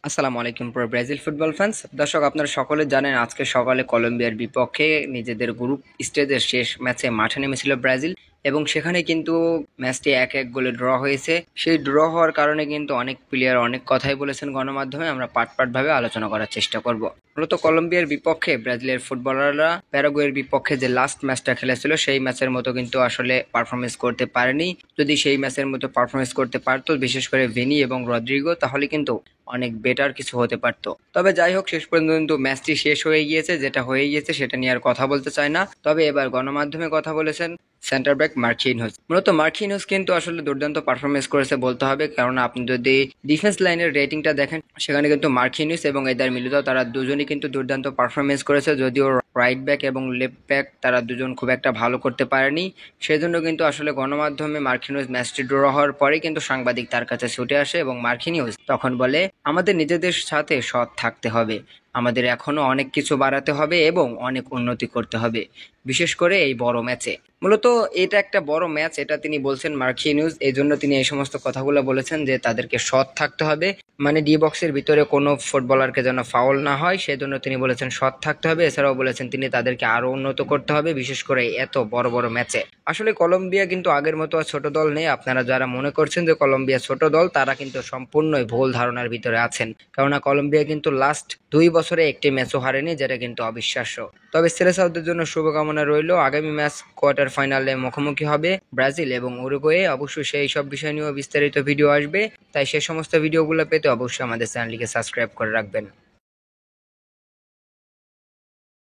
আসসালামু আলাইকুম pro Brazil football fans দর্শক, আপনারা সকলে জানেন আজকে সকালে কলম্বিয়ার বিপক্ষে নিজেদের গ্রুপ স্টেজের শেষ ম্যাচে মাঠে নেমেছিল ব্রাজিল এবং সেখানে কিন্তু ম্যাচটি 1-1 গোলে ড্র হয়েছে। সেই ড্র হওয়ার কারণে কিন্তু অনেক প্লেয়ার অনেক কথাই বলেছেন গণমাধ্যমে। আমরা পার্ট ভাবে আলোচনা করার চেষ্টা করব। মূলত কলম্বিয়ার বিপক্ষে ব্রাজিলের ফুটবলাররা প্যারাগুয়ের বিপক্ষে যে লাস্ট ম্যাচটা খেলেছিল সেই ম্যাচের মতো কিন্তু আসলে পারফরমেন্স করতে পারেনি। যদি সেই ম্যাচের মতো পারফরমেন্স করতে পারতো, বিশেষ করে ভিনি এবং রদ্রিগো, তাহলে কিন্তু অনেক বেটার কিছু হতে পারতো। তবে যাই হোক, শেষ পর্যন্ত ম্যাচটি শেষ হয়ে গিয়েছে। যেটা হয়ে গিয়েছে সেটা নিয়ে আর কথা বলতে চাই না। তবে এবার গণমাধ্যমে কথা বলেছেন সেন্টার ব্যাক মার্কিনহোস। মূলত মার্কিনহোস কিন্তু আসলে দুর্দান্ত পারফরমেন্স করেছে বলতে হবে, কারণ আপনি যদি ডিফেন্স লাইনের রেটিংটা দেখেন সেখানে কিন্তু মার্কিনহোস এবং এদার মিলিতাও তারা দুজনই কিন্তু দুর্দান্ত পারফরমেন্স করেছে। যদিও রাইট ব্যাক এবং লেফট ব্যাক তারা দুজন খুব একটা ভালো করতে পারেনি। সেজন্য কিন্তু আসলে গণমাধ্যমে মার্কিনহোস ম্যাচটি ড্র হওয়ার পরে কিন্তু সাংবাদিক তার কাছে ছুটে আসে এবং মার্কিনহোস তখন বলে, আমাদের নিজেদের সাথে সৎ থাকতে হবে, আমাদের এখনো অনেক কিছু বাড়াতে হবে এবং অনেক উন্নতি করতে হবে, বিশেষ করে এই বড় ম্যাচে। মূলত এটা একটা বড় ম্যাচ, এটা তিনি বলছেন মার্কিনিউস। এই জন্য তিনি এই সমস্ত কথাগুলো বলেছেন যে তাদেরকে সৎ থাকতে হবে, মানে ডি বক্সের ভিতরে কোনো ফুটবলারকে যেন ফাউল না হয়, সেজন্য তিনি বলেছেন সৎ থাকতে হবে। এছাড়াও বলেছেন তিনি তাদেরকে আরো উন্নত করতে হবে, বিশেষ করে এত বড় বড় ম্যাচে। আসলে কলম্বিয়া কিন্তু আগের মতো আর ছোট দল নেই। আপনারা যারা মনে করছেন যে কলম্বিয়া ছোট দল, তারা কিন্তু সম্পূর্ণই ভুল ধারণার ভিতরে আছেন। কেননা কলম্বিয়া কিন্তু লাস্ট 2 বছরে একটি ম্যাচও হারেনি, যেটা কিন্তু অবিশ্বাস্য। তবে সেলেসাওদের জন্য শুভকামনা রইল। আগামী ম্যাচ কোয়ার্টার ফাইনালে মুখোমুখি হবে ব্রাজিল এবং উরুগুয়ে। অবশ্যই সেই সব বিষয় নিয়েও বিস্তারিত ভিডিও আসবে, তাই সে সমস্ত ভিডিওগুলো পেতে অবশ্যই আমাদের চ্যানেলটিকে সাবস্ক্রাইব করে রাখবেন।